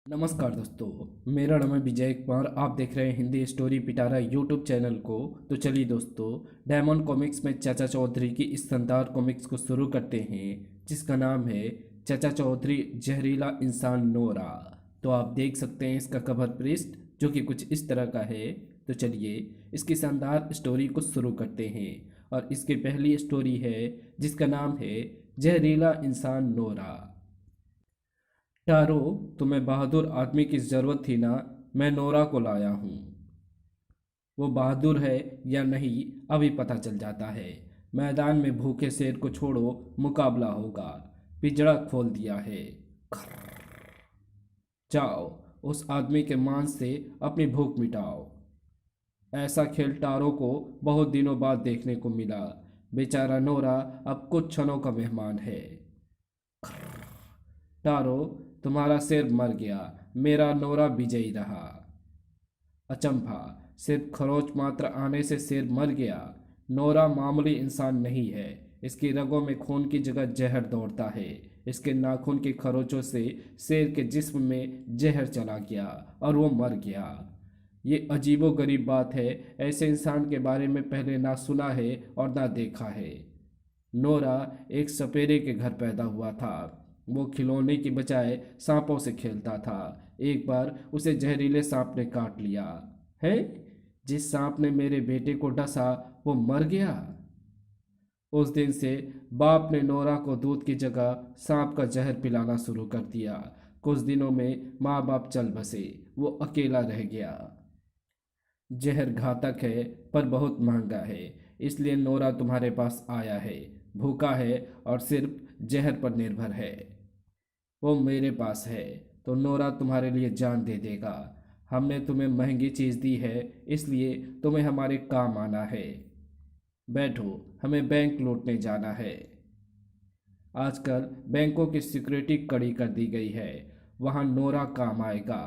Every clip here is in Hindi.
नमस्कार दोस्तों, मेरा नाम है विजय कुमार। आप देख रहे हैं हिंदी स्टोरी पिटारा यूट्यूब चैनल को। तो चलिए दोस्तों, डायमंड कॉमिक्स में चाचा चौधरी की इस शानदार कॉमिक्स को शुरू करते हैं, जिसका नाम है चाचा चौधरी जहरीला इंसान नोरा। तो आप देख सकते हैं इसका कवर पृष्ठ, जो कि कुछ इस तरह का है। तो चलिए इसकी शानदार स्टोरी को शुरू करते हैं। और इसकी पहली स्टोरी है जिसका नाम है जहरीला इंसान नोरा। टारो, तुम्हें बहादुर आदमी की जरूरत थी ना? मैं नोरा को लाया हूँ। वो बहादुर है या नहीं, अभी पता चल जाता है। मैदान में भूखे शेर को छोड़ो, मुकाबला होगा। पिंजड़ा खोल दिया है। जाओ, उस आदमी के मांस से अपनी भूख मिटाओ। ऐसा खेल टारो को बहुत दिनों बाद देखने को मिला। बेचारा नोरा अब कुछ क्षणों का मेहमान है। टारो, तुम्हारा शेर मर गया, मेरा नोरा विजयी रहा। अचंभा, सिर्फ खरोच मात्र आने से शेर मर गया। नोरा मामूली इंसान नहीं है। इसकी रगों में खून की जगह जहर दौड़ता है। इसके नाखून की खरोचों से शेर के जिस्म में जहर चला गया और वो मर गया। ये अजीबो गरीब बात है। ऐसे इंसान के बारे में पहले ना सुना है और ना देखा है। नोरा एक सपेरे के घर पैदा हुआ था। वो खिलौने की बजाय सांपों से खेलता था। एक बार उसे जहरीले सांप ने काट लिया है। जिस सांप ने मेरे बेटे को डसा, वो मर गया। उस दिन से बाप ने नोरा को दूध की जगह सांप का जहर पिलाना शुरू कर दिया। कुछ दिनों में माँ बाप चल बसे। वो अकेला रह गया। जहर घातक है, पर बहुत महंगा है। इसलिए नोरा तुम्हारे पास आया है। भूखा है और सिर्फ जहर पर निर्भर है। वो मेरे पास है तो नोरा तुम्हारे लिए जान दे देगा। हमने तुम्हें महंगी चीज़ दी है, इसलिए तुम्हें हमारे काम आना है। बैठो, हमें बैंक लूटने जाना है। आजकल बैंकों की सिक्योरिटी कड़ी कर दी गई है। वहाँ नोरा काम आएगा।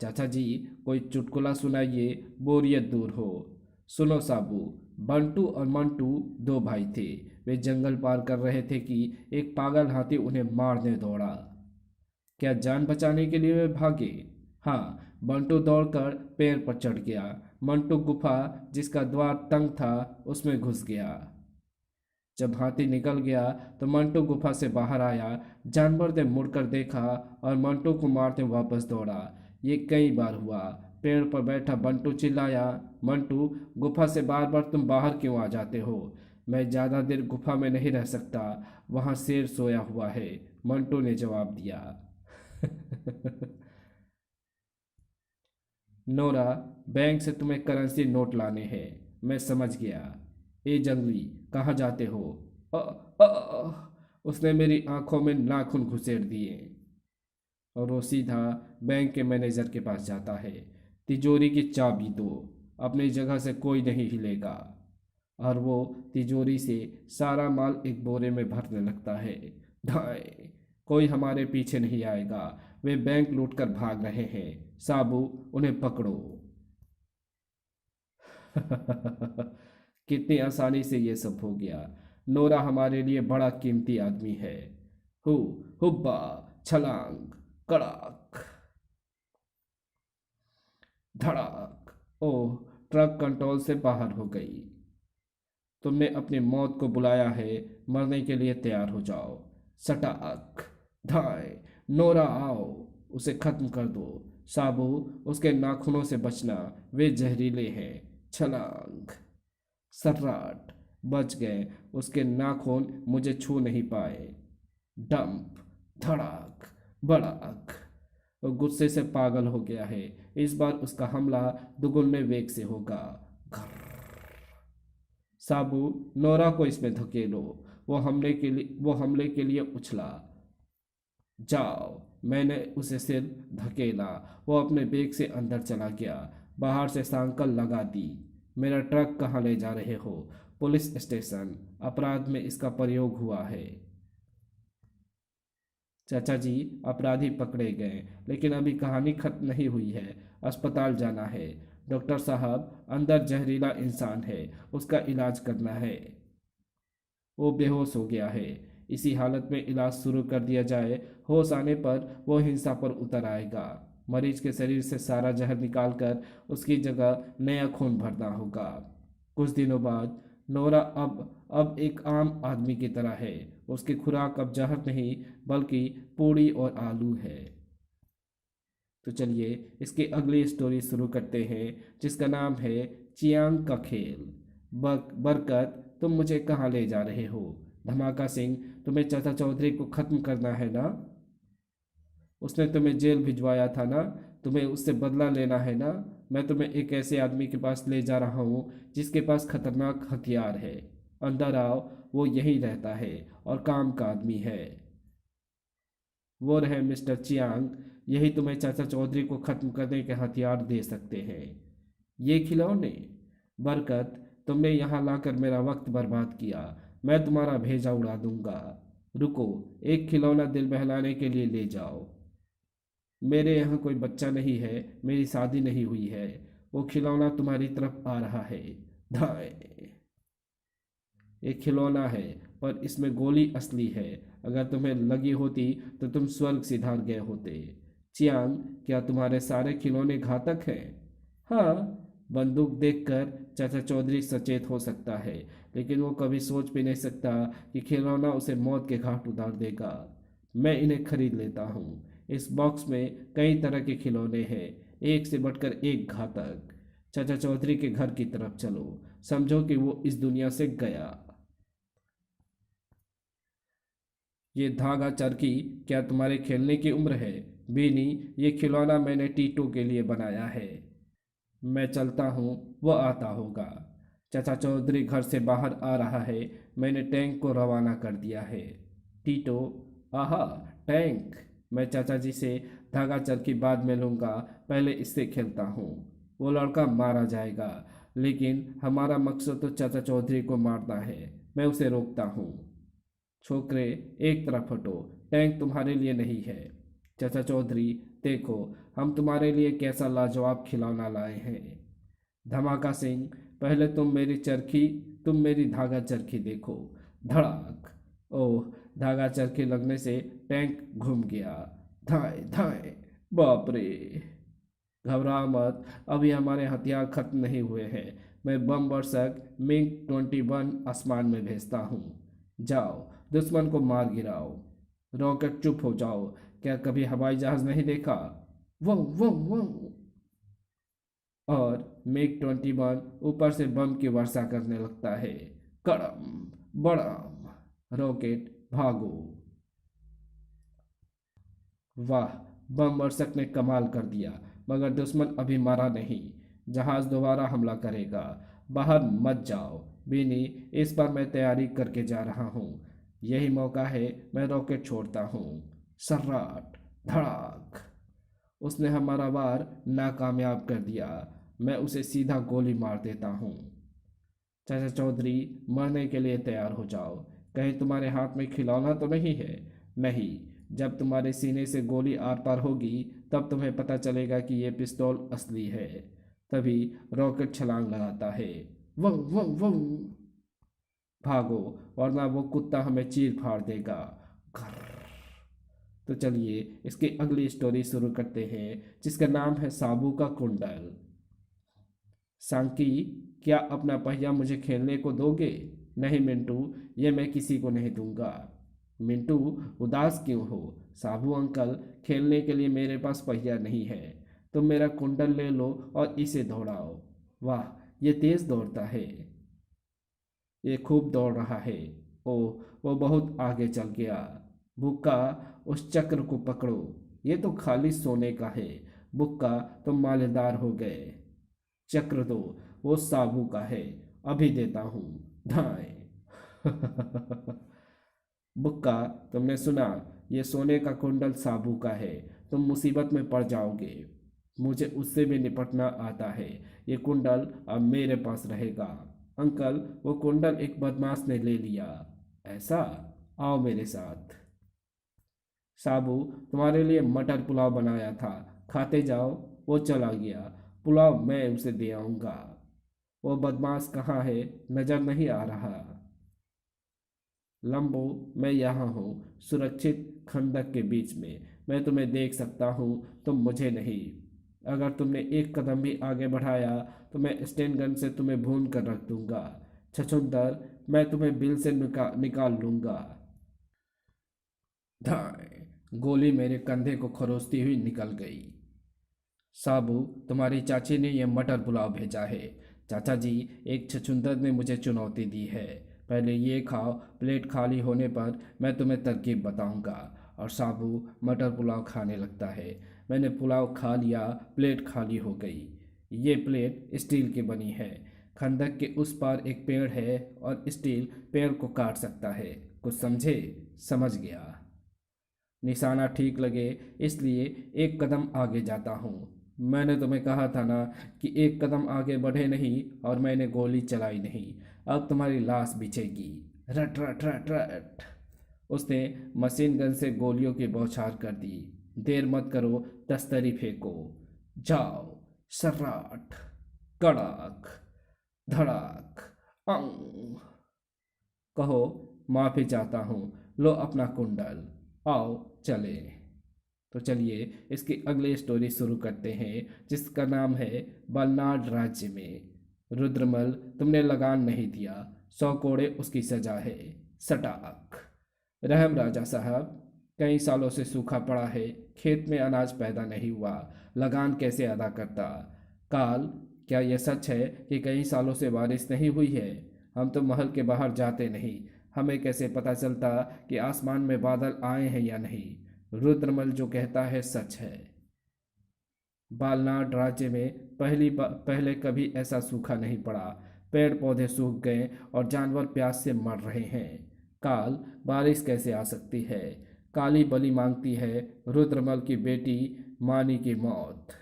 चाचा जी, कोई चुटकुला सुनाइए, बोरियत दूर हो। सुनो साबू, बंटू और मंटू दो भाई थे। वे जंगल पार कर रहे थे कि एक पागल हाथी उन्हें मारने दौड़ा। क्या जान बचाने के लिए वे भागे? हाँ, बंटू दौड़कर पेड़ पर चढ़ गया। मंटू गुफा, जिसका द्वार तंग था, उसमें घुस गया। जब हाथी निकल गया तो मंटू गुफा से बाहर आया। जानवर ने मुड़कर देखा और मंटू को मारते वापस दौड़ा। ये कई बार हुआ। पेड़ पर बैठा बंटू चिल्लाया, मंटू, गुफा से बार बार तुम बाहर क्यों आ जाते हो? मैं ज़्यादा देर गुफा में नहीं रह सकता, वहाँ शेर सोया हुआ है, मंटू ने जवाब दिया। नोरा, बैंक से तुम्हें करेंसी नोट लाने हैं। मैं समझ गया। ए जंगली, कहाँ जाते हो? अ, उसने मेरी आंखों में नाखून घुसेड़ दिए। और वो सीधा बैंक के मैनेजर के पास जाता है। तिजोरी की चाबी दो, अपनी जगह से कोई नहीं हिलेगा। और वो तिजोरी से सारा माल एक बोरे में भरने लगता है। ढाई, कोई हमारे पीछे नहीं आएगा। वे बैंक लूटकर भाग रहे हैं। साबू, उन्हें पकड़ो। कितनी आसानी से ये सब हो गया। नोरा हमारे लिए बड़ा कीमती आदमी है। हु, हुब्बा, छलांग, कड़ाक, धड़ाक। ओह, ट्रक कंट्रोल से बाहर हो गई। तुमने अपनी मौत को बुलाया है, मरने के लिए तैयार हो जाओ। सटाक, धाय, नोरा आओ, उसे खत्म कर दो। साबू, उसके नाखूनों से बचना, वे जहरीले हैं। छलांग, सर्राट, बच गए। उसके नाखून मुझे छू नहीं पाए। डंप, धड़ाक, बड़ाक। वो गुस्से से पागल हो गया है। इस बार उसका हमला दुगुने वेग से होगा। साबू, नोरा को इसमें धकेलो। वो हमले के लिए उछला। जाओ, मैंने उसे सिर धकेला। वो अपने बैग से अंदर चला गया। बाहर से सांकल लगा दी। मेरा ट्रक कहाँ ले जा रहे हो? Police station. अपराध में इसका प्रयोग हुआ है। चाचा जी, अपराधी पकड़े गए, लेकिन अभी कहानी खत्म नहीं हुई है। अस्पताल जाना है। डॉक्टर साहब, अंदर जहरीला इंसान है, उसका इलाज करना है। वो बेहोश हो गया है। इसी हालत में इलाज शुरू कर दिया जाए, होश आने पर वो हिंसा पर उतर आएगा। मरीज के शरीर से सारा जहर निकालकर उसकी जगह नया खून भरना होगा। कुछ दिनों बाद नोरा अब एक आम आदमी की तरह है। उसकी खुराक अब जहर नहीं बल्कि पूड़ी और आलू है। तो चलिए इसकी अगली स्टोरी शुरू करते हैं, जिसका नाम है चियांग का खेल। बरकत, तुम मुझे कहाँ ले जा रहे हो? धमाका सिंह, तुम्हें चाचा चौधरी को खत्म करना है ना? उसने तुम्हें जेल भिजवाया था ना? तुम्हें उससे बदला लेना है ना? मैं तुम्हें एक ऐसे आदमी के पास ले जा रहा हूँ जिसके पास खतरनाक हथियार है। अंदर आओ, वो यहीं रहता है और काम का आदमी है। वो रहे मिस्टर चियांग। यही तुम्हें चाचा चौधरी को खत्म करने के हथियार दे सकते हैं। ये खिलौने। बरकत, तुमने यहाँ लाकर मेरा वक्त बर्बाद किया। मैं तुम्हारा भेजा उड़ा दूंगा। रुको, एक खिलौना दिल बहलाने के लिए ले जाओ। मेरे यहाँ कोई बच्चा नहीं है, मेरी शादी नहीं हुई है। वो खिलौना तुम्हारी तरफ आ रहा है। धाए। एक खिलौना है, पर इसमें गोली असली है। अगर तुम्हें लगी होती तो तुम स्वर्ग सिधार गए होते। चियांग, क्या तुम्हारे सारे खिलौने घातक हैं? हाँ। बंदूक देखकर चाचा चौधरी सचेत हो सकता है, लेकिन वो कभी सोच भी नहीं सकता कि खिलौना उसे मौत के घाट उतार देगा। मैं इन्हें खरीद लेता हूँ। इस बॉक्स में कई तरह के खिलौने हैं, एक से बढ़कर एक घातक। चाचा चौधरी के घर की तरफ चलो, समझो कि वो इस दुनिया से गया। ये धागा चरखी क्या तुम्हारे खेलने की उम्र है? बीनी, ये खिलौना मैंने टीटू के लिए बनाया है। मैं चलता हूँ, वो आता होगा। चाचा चौधरी घर से बाहर आ रहा है। मैंने टैंक को रवाना कर दिया है। टीटो, आहा, टैंक। मैं चाचा जी से धागा चरखी बाद में लूँगा, पहले इससे खेलता हूँ। वो लड़का मारा जाएगा, लेकिन हमारा मकसद तो चाचा चौधरी को मारना है। मैं उसे रोकता हूँ। छोकरे, एक तरफ हटो। टैंक तुम्हारे लिए नहीं है। चाचा चौधरी, देखो, हम तुम्हारे लिए कैसा लाजवाब खिलौना लाए हैं। धमाका सिंह, पहले तुम मेरी धागा चरखी देखो। धड़ाक। ओह, धागा चरखी लगने से टैंक घूम गया। धाए धाए। बाप रे। घबरा मत, अभी हमारे हथियार खत्म नहीं हुए हैं। मैं बम वर्षक मिग 21 आसमान में भेजता हूँ। जाओ, दुश्मन को मार गिराओ। रॉकेट, चुप हो जाओ। क्या कभी हवाई जहाज नहीं देखा? वो वो वो। और मिग 21 ऊपर से बम की वर्षा करने लगता है। कड़म बड़म। रॉकेट, भागो। वाह, बम वर्षक ने कमाल कर दिया, मगर दुश्मन अभी मरा नहीं। जहाज दोबारा हमला करेगा। बाहर मत जाओ। बीनी, इस बार मैं तैयारी करके जा रहा हूँ। यही मौका है, मैं रॉकेट छोड़ता हूँ। सर्राट। धड़ाक। उसने हमारा वार नाकामयाब कर दिया। मैं उसे सीधा गोली मार देता हूँ। चाचा चौधरी, मरने के लिए तैयार हो जाओ। कहीं तुम्हारे हाथ में खिलौना तो नहीं है? नहीं। जब तुम्हारे सीने से गोली आर पार होगी, तब तुम्हें पता चलेगा कि ये पिस्तौल असली है। तभी रॉकेट छलांग लगाता है। वो वो वो। भागो, वरना वो कुत्ता हमें चीर फाड़ देगा। घर। तो चलिए इसकी अगली स्टोरी शुरू करते हैं, जिसका नाम है साबू का कुंडल। सांकी, क्या अपना पहिया मुझे खेलने को दोगे? नहीं मिंटू, ये मैं किसी को नहीं दूंगा। मिंटू, उदास क्यों हो? साबू अंकल, खेलने के लिए मेरे पास पहिया नहीं है। तुम मेरा कुंडल ले लो और इसे दौड़ाओ। वाह, ये तेज दौड़ता है। ये खूब दौड़ रहा है। ओह, वो बहुत आगे चल गया। बुक्का, उस चक्र को पकड़ो। ये तो खाली सोने का है। बुक्का, तुम मालेदार हो गए। चक्र दो, वो साबू का है। अभी देता हूँ। धाए। बुक्का, तुमने सुना? ये सोने का कुंडल साबू का है। तुम मुसीबत में पड़ जाओगे। मुझे उससे भी निपटना आता है। ये कुंडल अब मेरे पास रहेगा। अंकल, वो कुंडल एक बदमाश ने ले लिया। ऐसा? आओ मेरे साथ। साबू, तुम्हारे लिए मटर पुलाव बनाया था, खाते जाओ। वो चला गया। पुलाव मैं उसे दे आऊंगा। वो बदमाश कहाँ है? नजर नहीं आ रहा। लंबू, मैं यहाँ हूँ, सुरक्षित खंदक के बीच में। मैं तुम्हें देख सकता हूँ, तुम मुझे नहीं। अगर तुमने एक कदम भी आगे बढ़ाया तो मैं स्टेन गन से तुम्हें भून कर रख दूंगा। छछूंदर, मैं तुम्हें बिल से निकाल लूंगा। धाए, गोली मेरे कंधे को खरोचती हुई निकल गई। साबू, तुम्हारी चाची ने यह मटर पुलाव भेजा है। चाचा जी, एक छछूंदर ने मुझे चुनौती दी है। पहले ये खाओ, प्लेट खाली होने पर मैं तुम्हें तरकीब बताऊंगा। और साबू मटर पुलाव खाने लगता है। मैंने पुलाव खा लिया, प्लेट खाली हो गई। ये प्लेट स्टील की बनी है। खंदक के उस पार एक पेड़ है और स्टील पेड़ को काट सकता है। कुछ समझे? समझ गया। निशाना ठीक लगे इसलिए एक कदम आगे जाता हूँ। मैंने तुम्हें कहा था ना कि एक कदम आगे बढ़े नहीं, और मैंने गोली चलाई नहीं। अब तुम्हारी लाश बिछेगी। रट रट रट रट। उसने मशीन गन से गोलियों की बौछार कर दी। देर मत करो, तस्तरी फेंको। जाओ। सर्राट। कड़ाक। धड़ाक। अंग। कहो, माफी चाहता हूँ। लो अपना कुंडल। आओ चले। तो चलिए इसकी अगली स्टोरी शुरू करते हैं, जिसका नाम है बलनाड राज्य में। रुद्रमल, तुमने लगान नहीं दिया, 100 कोड़े उसकी सजा है। सटाक। रहम राजा साहब, कई सालों से सूखा पड़ा है, खेत में अनाज पैदा नहीं हुआ, लगान कैसे अदा करता? काल, क्या यह सच है कि कई सालों से बारिश नहीं हुई है? हम तो महल के बाहर जाते नहीं, हमें कैसे पता चलता कि आसमान में बादल आए हैं या नहीं? रुद्रमल जो कहता है सच है। बालनाड राज्य में पहले कभी ऐसा सूखा नहीं पड़ा। पेड़ पौधे सूख गए और जानवर प्यास से मर रहे हैं। काल, बारिश कैसे आ सकती है? काली बलि मांगती है, रुद्रमल की बेटी मानी की मौत।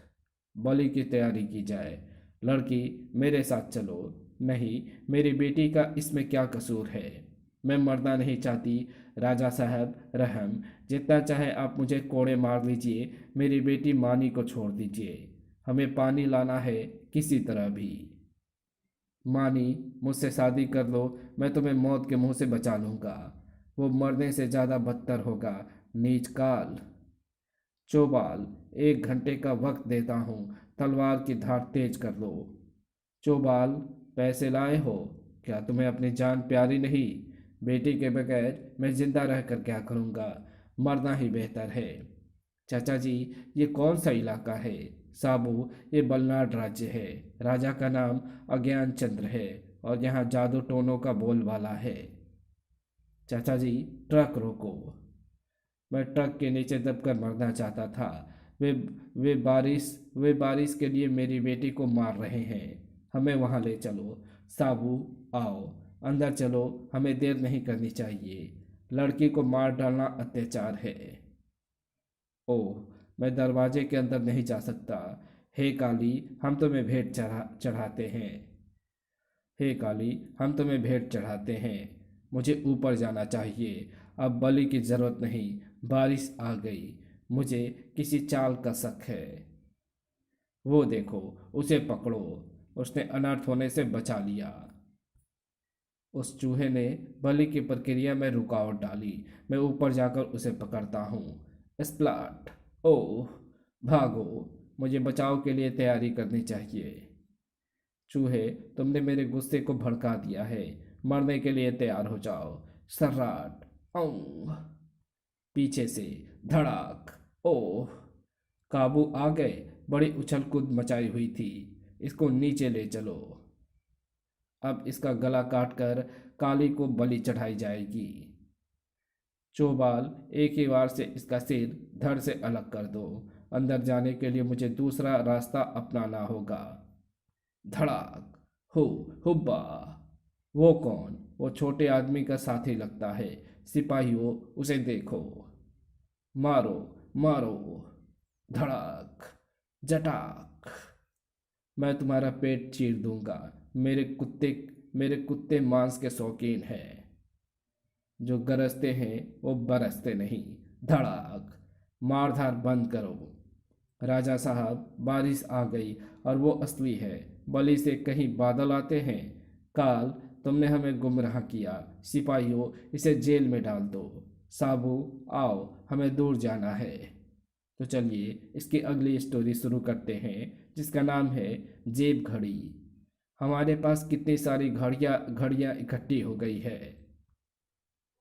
बलि की तैयारी की जाए। लड़की, मेरे साथ चलो। नहीं, मेरी बेटी का इसमें क्या कसूर है? मैं मरना नहीं चाहती। राजा साहब, रहम, जितना चाहे आप मुझे कोड़े मार लीजिए, मेरी बेटी मानी को छोड़ दीजिए। हमें पानी लाना है, किसी तरह भी। मानी, मुझसे शादी कर लो, मैं तुम्हें मौत के मुंह से बचा लूंगा। वो मरने से ज़्यादा बदतर होगा। नीच काल। चौबाल, 1 घंटे का वक्त देता हूँ, तलवार की धार तेज कर लो। चौबाल, पैसे लाए हो? क्या तुम्हें अपनी जान प्यारी नहीं? बेटी के बगैर मैं जिंदा रहकर क्या करूँगा? मरना ही बेहतर है। चाचा जी, ये कौन सा इलाका है? साबू, ये बलनाड राज्य है। राजा का नाम अज्ञान चंद्र है और यहाँ जादू टोनों का बोलबाला है। चाचा जी, ट्रक रोको। मैं ट्रक के नीचे दबकर मरना चाहता था। वे वे बारिश के लिए मेरी बेटी को मार रहे हैं। हमें वहां ले चलो। साबू, आओ अंदर चलो, हमें देर नहीं करनी चाहिए। लड़की को मार डालना अत्याचार है। ओह, मैं दरवाजे के अंदर नहीं जा सकता। हे काली, हम तुम्हें भेंट चढ़ाते हैं। हे काली, हम तुम्हें भेंट चढ़ाते हैं। मुझे ऊपर जाना चाहिए। अब बलि की जरूरत नहीं, बारिश आ गई। मुझे किसी चाल का शक है। वो देखो, उसे पकड़ो। उसने अनर्थ होने से बचा लिया। उस चूहे ने बलि की प्रक्रिया में रुकावट डाली। मैं ऊपर जाकर उसे पकड़ता हूँ। स्प्लाट। ओह, भागो। मुझे बचाव के लिए तैयारी करनी चाहिए। चूहे, तुमने मेरे गुस्से को भड़का दिया है। मरने के लिए तैयार हो जाओ। सर्राट। औं। पीछे से धड़ाक। ओह, काबू आ गए। बड़ी उछल कूद मचाई हुई थी। इसको नीचे ले चलो। अब इसका गला काटकर काली को बलि चढ़ाई जाएगी। चौबाल, एक ही बार से इसका सिर धड़ से अलग कर दो। अंदर जाने के लिए मुझे दूसरा रास्ता अपनाना होगा। धड़ाक। हो, हुब्बा। वो कौन? वो छोटे आदमी का साथी लगता है। सिपाहियों, उसे देखो। मारो, मारो। धड़ाक। जटाक। मैं तुम्हारा पेट चीर दूंगा। मेरे कुत्ते मांस के शौकीन हैं। जो गरजते हैं वो बरसते नहीं। धड़ाक। मारधार बंद करो। राजा साहब, बारिश आ गई और वो असली है। बलि से कहीं बादल आते हैं। काल, तुमने हमें गुमराह किया। सिपाहियों, इसे जेल में डाल दो। साबू, आओ, हमें दूर जाना है। तो चलिए इसकी अगली स्टोरी शुरू करते हैं, जिसका नाम है जेब घड़ी। हमारे पास कितनी सारी घड़ियाँ घड़ियाँ इकट्ठी हो गई है।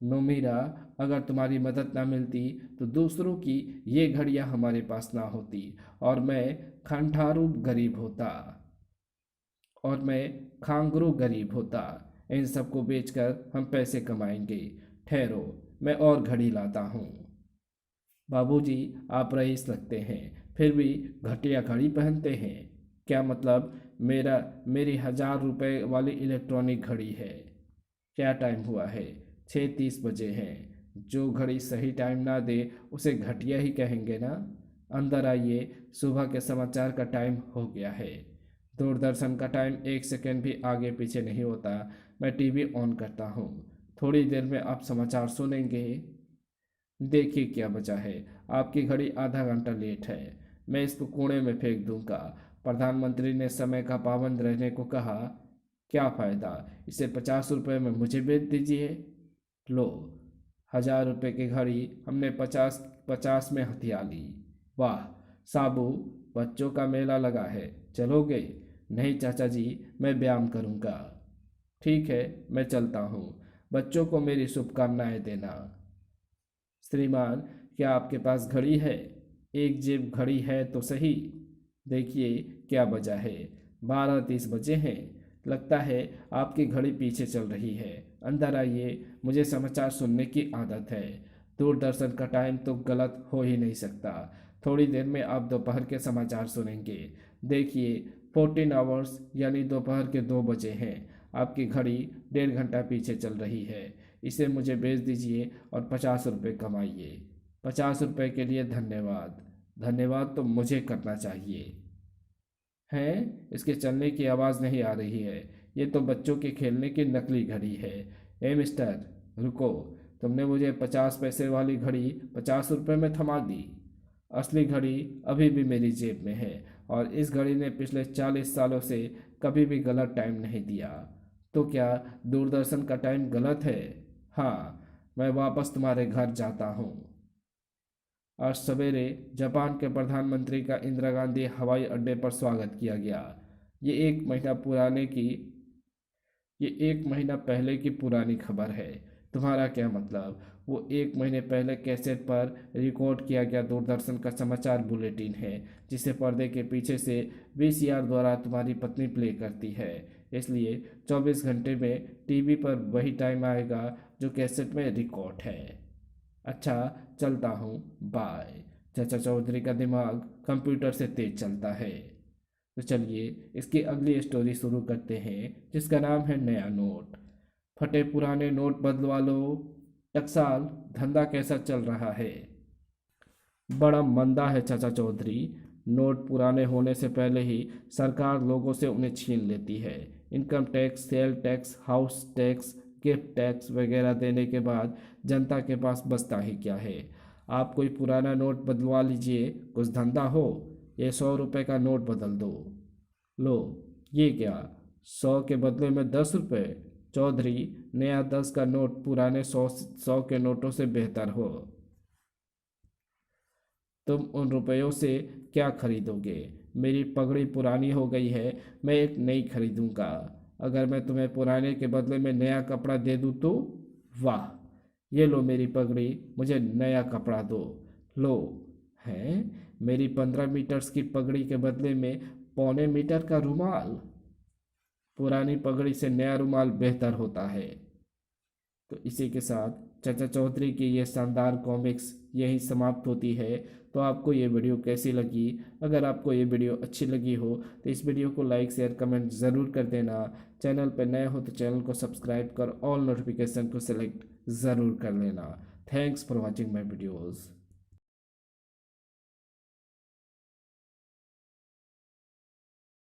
नोमीरा, अगर तुम्हारी मदद ना मिलती तो दूसरों की ये घड़ियाँ हमारे पास ना होती, और मैं खंठारू गरीब होता और मैं खांगरू गरीब होता। इन सबको बेचकर हम पैसे कमाएंगे। ठहरो, मैं और घड़ी लाता हूँ। बाबूजी, आप रईस लगते हैं, फिर भी घटिया घड़ी पहनते हैं। क्या मतलब? मेरी 1,000 रुपए वाली इलेक्ट्रॉनिक घड़ी है। क्या टाइम हुआ है? 6:30 बजे हैं। जो घड़ी सही टाइम ना दे उसे घटिया ही कहेंगे ना। अंदर आइए, सुबह के समाचार का टाइम हो गया है। दूरदर्शन का टाइम 1 सेकंड भी आगे पीछे नहीं होता। मैं टीवी ऑन करता हूँ। थोड़ी देर में आप समाचार सुनेंगे। देखिए क्या बचा है। आपकी घड़ी आधा घंटा लेट है। मैं इसको कोने में फेंक दूंगा। प्रधानमंत्री ने समय का पाबंद रहने को कहा। क्या फ़ायदा? इसे 50 रुपये में मुझे बेच दीजिए। लो, 1,000 रुपये की घड़ी हमने 50 50 में हथिया ली। वाह साबू, बच्चों का मेला लगा है, चलोगे? नहीं चाचा जी, मैं व्यायाम करूँगा। ठीक है, मैं चलता हूँ। बच्चों को मेरी शुभकामनाएं देना। श्रीमान, क्या आपके पास घड़ी है? एक जेब घड़ी है तो सही। देखिए क्या बजा है। 12:30 बजे हैं। लगता है आपकी घड़ी पीछे चल रही है। अंदर आइए, मुझे समाचार सुनने की आदत है। दूरदर्शन का टाइम तो गलत हो ही नहीं सकता। थोड़ी देर में आप दोपहर के समाचार सुनेंगे। देखिए, 14 आवर्स यानी दोपहर के 2 बजे हैं। आपकी घड़ी 1.5 घंटा पीछे चल रही है। इसे मुझे बेच दीजिए और 50 रुपये कमाइए। 50 रुपये के लिए धन्यवाद। धन्यवाद तो मुझे करना चाहिए। हैं? इसके चलने की आवाज़ नहीं आ रही है। ये तो बच्चों के खेलने की नकली घड़ी है। ए मिस्टर, रुको। तुमने मुझे 50 पैसे वाली घड़ी 50 रुपये में थमा दी। असली घड़ी अभी भी मेरी जेब में है, और इस घड़ी ने पिछले 40 सालों से कभी भी गलत टाइम नहीं दिया। तो क्या दूरदर्शन का टाइम गलत है? हाँ, मैं वापस तुम्हारे घर जाता हूँ। आज सवेरे जापान के प्रधानमंत्री का इंदिरा गांधी हवाई अड्डे पर स्वागत किया गया। ये एक महीना पुराने की ये 1 महीना पहले की पुरानी खबर है। तुम्हारा क्या मतलब? वो 1 महीने पहले कैसेट पर रिकॉर्ड किया गया दूरदर्शन का समाचार बुलेटिन है, जिसे पर्दे के पीछे से वीसीआर द्वारा तुम्हारी पत्नी प्ले करती है। इसलिए 24 घंटे में टीवी पर वही टाइम आएगा जो कैसेट में रिकॉर्ड है। अच्छा, चलता हूँ, बाय। चाचा चौधरी का दिमाग कंप्यूटर से तेज चलता है। तो चलिए इसकी अगली स्टोरी शुरू करते हैं, जिसका नाम है नया नोट। फटे पुराने नोट बदलवा लो। टकसाल, धंधा कैसा चल रहा है? बड़ा मंदा है चाचा चौधरी। नोट पुराने होने से पहले ही सरकार लोगों से उन्हें छीन लेती है। Income tax, sale tax, house tax, gift tax वगैरह देने के बाद जनता के पास बचता ही क्या है? आप कोई पुराना नोट बदलवा लीजिए, कुछ धंधा हो। ये 100 रुपये का नोट बदल दो। लो, ये क्या? 100 के बदले में 10 रुपये? चौधरी, नया 10 का नोट पुराने 100 के नोटों से बेहतर हो। तुम उन रुपयों से क्या खरीदोगे? मेरी पगड़ी पुरानी हो गई है, मैं एक नई खरीदूंगा। अगर मैं तुम्हें पुराने के बदले में नया कपड़ा दे दूँ तो? वाह, ये लो मेरी पगड़ी, मुझे नया कपड़ा दो। लो। हैं? मेरी 15 मीटर्स की पगड़ी के बदले में 1.25 मीटर का रुमाल? पुरानी पगड़ी से नया रुमाल बेहतर होता है। तो इसी के साथ चाचा चौधरी की ये शानदार कॉमिक्स यहीं समाप्त होती है। तो आपको ये वीडियो कैसी लगी? अगर आपको ये वीडियो अच्छी लगी हो तो इस वीडियो को लाइक शेयर कमेंट ज़रूर कर देना। चैनल पर नए हो तो चैनल को सब्सक्राइब कर ऑल नोटिफिकेशन को सिलेक्ट ज़रूर कर लेना। Thanks for watching my videos.